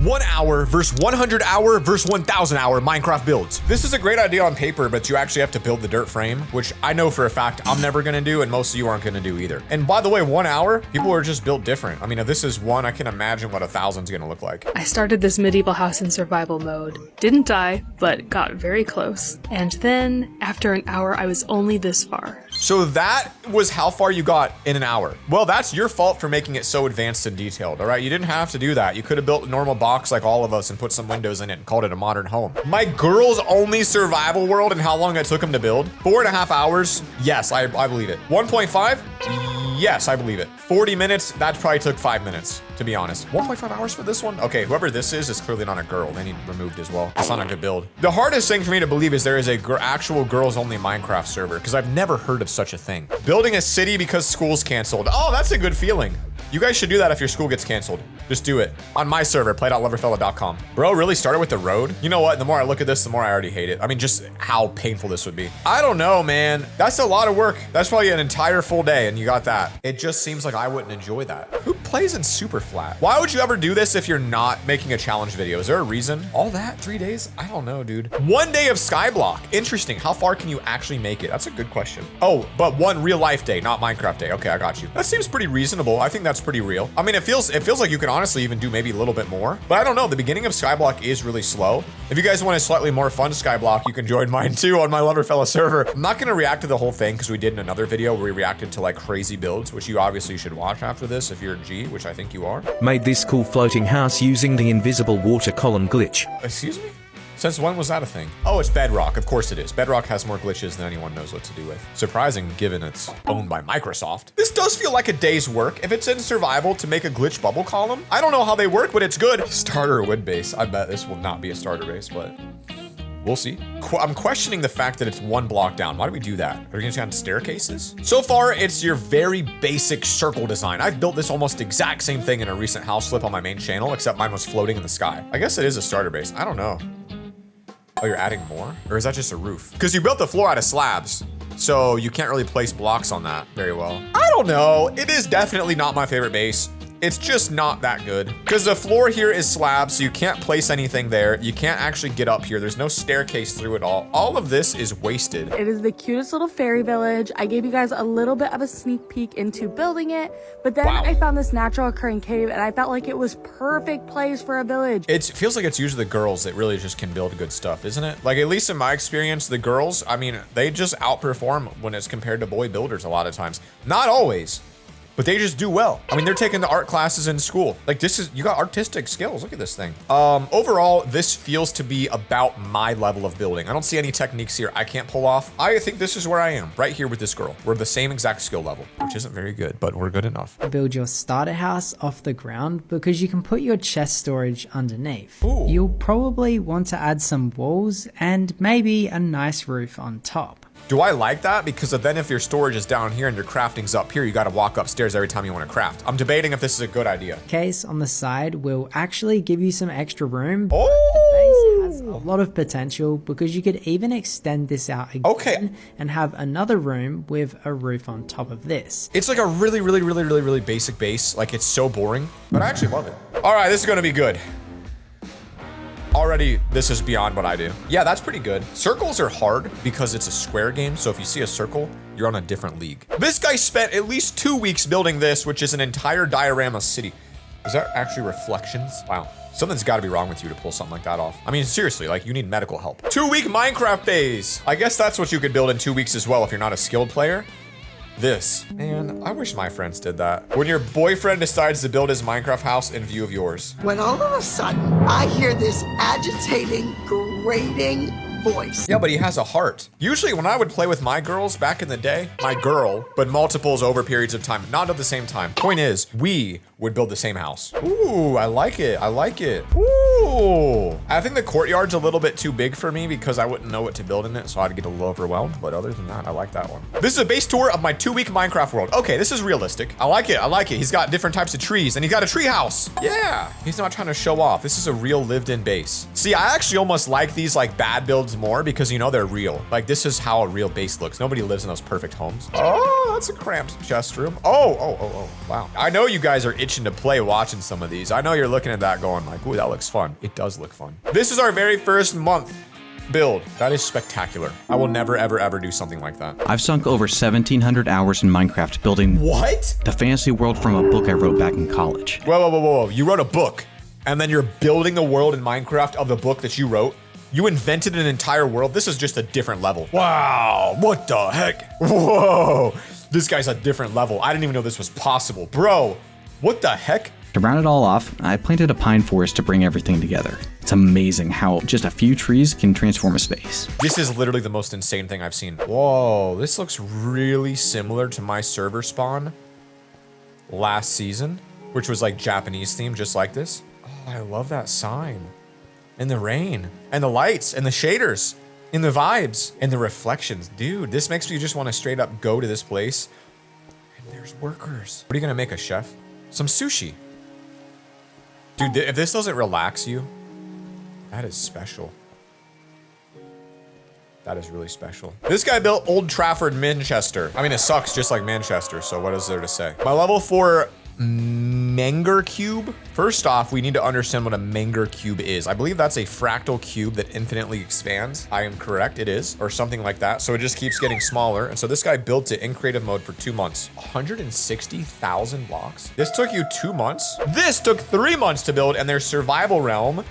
1 hour versus 100 hour versus 1000 hour Minecraft builds. This is a great idea on paper, but you actually have to build the dirt frame, which I know for a fact I'm never gonna do, and most of you aren't gonna do either. And by the way, 1 hour, people are just built different. I mean, if this is one, I can imagine what 1000's gonna look like. I started this medieval house in survival mode. Didn't die, but got very close. And then, after an hour, I was only this far. So that was how far you got in an hour. Well, that's your fault for making it so advanced and detailed, all right? You didn't have to do that. You could have built a normal box like all of us and put some windows in it and called it a modern home. My girl's only survival world and how long it took him to build? 4.5 hours? Yes, I believe it. 1.5? Yes, I believe it. 40 minutes? That probably took 5 minutes, to be honest. 1.5 hours for this one? Okay, whoever this is clearly not a girl. They need removed as well. It's not a good build. The hardest thing for me to believe is there is a actual girls-only Minecraft server, because I've never heard of such a thing. Building a city because school's canceled. Oh, that's a good feeling. You guys should do that if your school gets canceled. Just do it. On my server, play.loverfella.com. Bro really started with the road? You know what? The more I look at this, the more I already hate it. I mean, just how painful this would be. I don't know, man. That's a lot of work. That's probably an entire full day, and you got that. It just seems like I wouldn't enjoy that. Who plays in super flat? Why would you ever do this if you're not making a challenge video? Is there a reason? All that? 3 days? I don't know, dude. 1 day of Skyblock. Interesting. How far can you actually make it? That's a good question. Oh, but 1 real life day, not Minecraft day. Okay, I got you. That seems pretty reasonable. I think that's pretty real. I mean, it feels like you can honestly even do maybe a little bit more, but I don't know. The beginning of Skyblock is really slow. If you guys want a slightly more fun Skyblock, you can join mine too on my Loverfella server. I'm not gonna react to the whole thing because we did in another video where we reacted to like crazy builds, which you obviously should watch after this if you're a G, which I think you are. Made this cool floating house using the invisible water column glitch. Excuse me? Since when was that a thing? Oh, it's Bedrock. Of course it is. Bedrock has more glitches than anyone knows what to do with. Surprising, given it's owned by Microsoft. This does feel like a day's work. If it's in survival to make a glitch bubble column, I don't know how they work, but it's good. Starter wood base. I bet this will not be a starter base, but we'll see. I'm questioning the fact that it's 1 block down. Why do we do that? Are we gonna have staircases? So far, it's your very basic circle design. I've built this almost exact same thing in a recent house flip on my main channel, except mine was floating in the sky. I guess it is a starter base. I don't know. Oh, you're adding more? Or is that just a roof? Because you built the floor out of slabs, so you can't really place blocks on that very well. I don't know. It is definitely not my favorite base. It's just not that good. Because the floor here is slab, so you can't place anything there. You can't actually get up here. There's no staircase through it all. All of this is wasted. It is the cutest little fairy village. I gave you guys a little bit of a sneak peek into building it, but then I found this natural occurring cave and I felt like it was perfect place for a village. It feels like it's usually the girls that really just can build good stuff, isn't it? Like, at least in my experience, the girls, I mean, they just outperform when it's compared to boy builders a lot of times. Not always, but they just do well. I mean, they're taking the art classes in school. Like, you got artistic skills. Look at this thing. Overall, this feels to be about my level of building. I don't see any techniques here I can't pull off. I think this is where I am, right here with this girl. We're the same exact skill level, which isn't very good, but we're good enough. Build your starter house off the ground because you can put your chest storage underneath. Ooh. You'll probably want to add some walls and maybe a nice roof on top. Do I like that? Because then if your storage is down here and your crafting's up here, you gotta walk upstairs every time you wanna craft. I'm debating if this is a good idea. Case on the side will actually give you some extra room. Oh! The base has a lot of potential because you could even extend this out again and have another room with a roof on top of this. It's like a really basic base. Like, it's so boring, but I actually love it. All right, this is gonna be good. Already, this is beyond what I do. Yeah, that's pretty good. Circles are hard because it's a square game, so if you see a circle, you're on a different league. This guy spent at least 2 weeks building this, which is an entire diorama city. Is that actually reflections? Wow. Something's gotta be wrong with you to pull something like that off. I mean, seriously, like, you need medical help. 2-week Minecraft days. I guess that's what you could build in 2 weeks as well if you're not a skilled player. This. Man, I wish my friends did that. When your boyfriend decides to build his Minecraft house in view of yours. When all of a sudden, I hear this agitating, grating voice. Yeah, but he has a heart. Usually when I would play with my girls back in the day, my girl, but multiples over periods of time, not at the same time. Point is, we would build the same house. Ooh, I like it. I like it. Ooh. Ooh. I think the courtyard's a little bit too big for me because I wouldn't know what to build in it, so I'd get a little overwhelmed. But other than that, I like that one. This is a base tour of my 2-week Minecraft world. Okay, this is realistic. I like it. I like it. He's got different types of trees, and he's got a tree house. Yeah. He's not trying to show off. This is a real lived-in base. See, I actually almost like these like bad builds more because you know they're real. Like this is how a real base looks. Nobody lives in those perfect homes. Oh, that's a cramped chest room. Oh, wow. I know you guys are itching to play watching some of these. I know you're looking at that going like, ooh, that looks fun. It does look fun. This is our very first month build. That is spectacular. I will never, ever, ever do something like that. I've sunk over 1,700 hours in Minecraft building what? The fantasy world from a book I wrote back in college. Whoa. You wrote a book and then you're building the world in Minecraft of the book that you wrote? You invented an entire world? This is just a different level. Wow, what the heck? Whoa, this guy's a different level. I didn't even know this was possible. Bro, what the heck? To round it all off, I planted a pine forest to bring everything together. It's amazing how just a few trees can transform a space. This is literally the most insane thing I've seen. Whoa, this looks really similar to my server spawn last season, which was like Japanese theme, just like this. Oh, I love that sign. And the rain, and the lights, and the shaders, and the vibes, and the reflections. Dude, this makes me just want to straight up go to this place. And there's workers. What are you gonna make, a chef? Some sushi. Dude, if this doesn't relax you, that is special. That is really special. This guy built Old Trafford, Manchester. I mean, it sucks just like Manchester, so what is there to say? My level 4 Menger cube. First off, we need to understand what a Menger cube is. I believe that's a fractal cube that infinitely expands. I am correct, it is, or something like that. So it just keeps getting smaller. And so this guy built it in creative mode for 2 months. 160,000 blocks. This took you 2 months? This took 3 months to build, and their survival realm,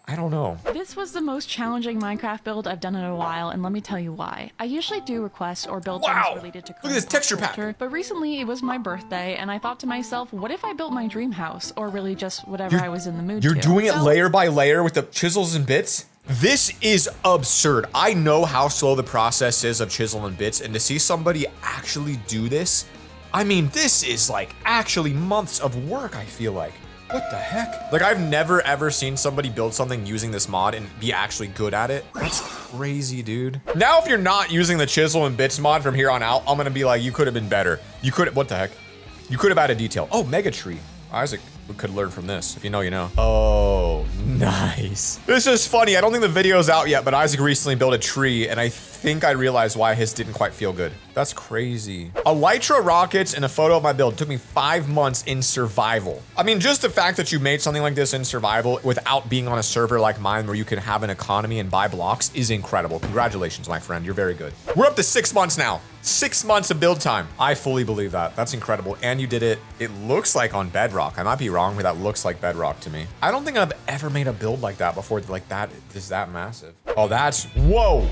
I don't know. This was the most challenging Minecraft build I've done in a while, and let me tell you why. I usually do requests or build things related to look at this texture pack. But recently it was my birthday, and I thought to myself, what if I built my dream house, or really just whatever I was in the mood to? You're doing it layer by layer with the chisels and bits? This is absurd. I know how slow the process is of chisel and bits, and to see somebody actually do this, I mean, this is like actually months of work, I feel like. What the heck? Like, I've never ever seen somebody build something using this mod and be actually good at it. That's crazy, dude. Now, if you're not using the chisel and bits mod from here on out, I'm gonna be like, you could have been better. You could, what the heck? You could have added detail. Oh, Mega Tree. Isaac could learn from this. If you know, you know. Oh, nice. This is funny. I don't think the video's out yet, but Isaac recently built a tree, and I think I realized why his didn't quite feel good. That's crazy. Elytra rockets and a photo of my build. It took me 5 months in survival. I mean, just the fact that you made something like this in survival without being on a server like mine where you can have an economy and buy blocks is incredible. Congratulations, my friend. You're very good. We're up to 6 months now. 6 months of build time. I fully believe that. That's incredible. And you did it, it looks like on Bedrock. I might be wrong, but that looks like Bedrock to me. I don't think I've ever made a build like that before. Like that is that massive. Oh, that's, whoa.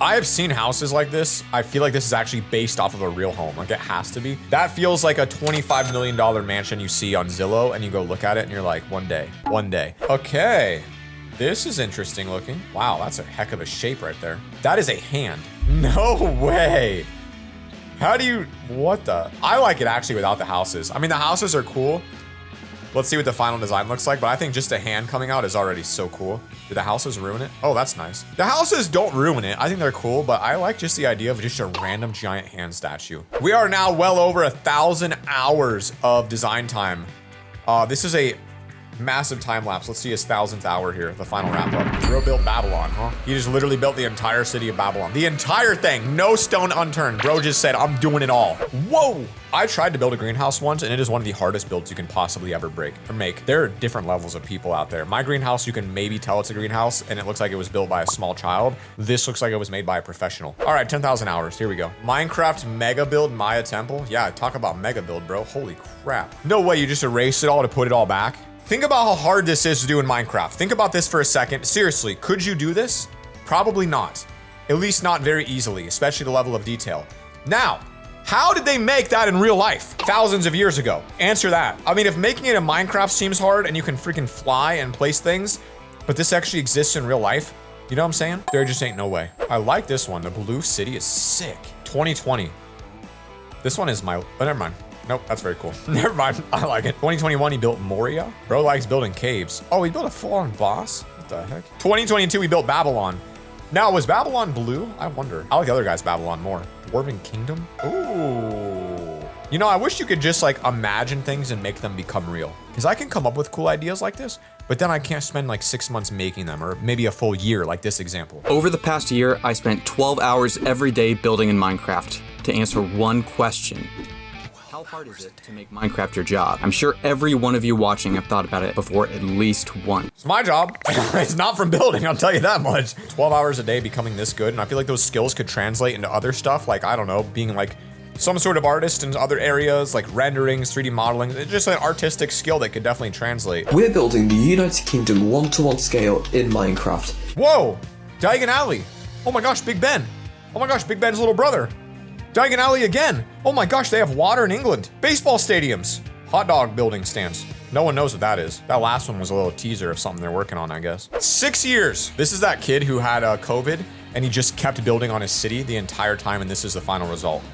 I have seen houses like this. I feel like this is actually based off of a real home. Like, it has to be. That feels like a $25 million mansion you see on Zillow, and you go look at it and you're like, one day. Okay. This is interesting looking. Wow, that's a heck of a shape right there. That is a hand. No way. How do you, what the? I like it actually without the houses. I mean, the houses are cool. Let's see what the final design looks like, but I think just a hand coming out is already so cool. Did the houses ruin it? Oh, that's nice. The houses don't ruin it. I think they're cool, but I like just the idea of just a random giant hand statue. We are now well over 1,000 hours of design time. This is a massive time lapse. Let's see his 1,000th hour here, the final wrap up. Bro built Babylon, huh? He just literally built the entire city of Babylon. The entire thing, no stone unturned. Bro just said, I'm doing it all. Whoa! I tried to build a greenhouse once, and it is one of the hardest builds you can possibly ever break or make. There are different levels of people out there. My greenhouse, you can maybe tell it's a greenhouse, and it looks like it was built by a small child. This looks like it was made by a professional. All right, 10,000 hours, here we go. Minecraft mega build Maya temple. Yeah, talk about mega build, bro. Holy crap. No way you just erased it all to put it all back. Think about how hard this is to do in Minecraft. Think about this for a second. Seriously, could you do this? Probably not. At least not very easily, especially the level of detail. Now, how did they make that in real life thousands of years ago? Answer that. I mean, if making it in Minecraft seems hard and you can freaking fly and place things, but this actually exists in real life, you know what I'm saying? There just ain't no way. I like this one. The blue city is sick. 2020. This one is my, oh, never mind. Nope, that's very cool. Never mind, I like it. 2021, he built Moria. Bro likes building caves. Oh, he built a full-on boss? What the heck? 2022, we built Babylon. Now, was Babylon blue? I wonder. I like the other guy's Babylon more. Dwarven Kingdom? Ooh. You know, I wish you could just like imagine things and make them become real. Because I can come up with cool ideas like this, but then I can't spend like 6 months making them, or maybe a full year like this example. Over the past year, I spent 12 hours every day building in Minecraft to answer one question. How hard is it to make Minecraft your job? I'm sure every one of you watching have thought about it before at least once. It's my job. It's not from building, I'll tell you that much. 12 hours a day becoming this good, and I feel like those skills could translate into other stuff, like, I don't know, being like some sort of artist in other areas, like renderings, 3D modeling. It's just an artistic skill that could definitely translate. We're building the United Kingdom one-to-one scale in Minecraft. Whoa, Diagon Alley. Oh my gosh, Big Ben. Oh my gosh, Big Ben's little brother. Diagon Alley again. Oh my gosh, they have water in England. Baseball stadiums. Hot dog building stands. No one knows what that is. That last one was a little teaser of something they're working on, I guess. 6 years. This is that kid who had COVID and he just kept building on his city the entire time, and this is the final result.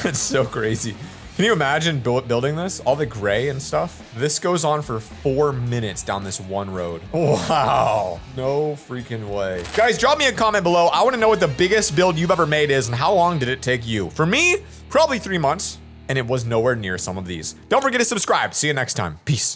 It's so crazy. Can you imagine building this? All the gray and stuff. This goes on for 4 minutes down this one road. Wow. No freaking way. Guys, drop me a comment below. I want to know what the biggest build you've ever made is and how long did it take you? For me, probably 3 months. And it was nowhere near some of these. Don't forget to subscribe. See you next time. Peace.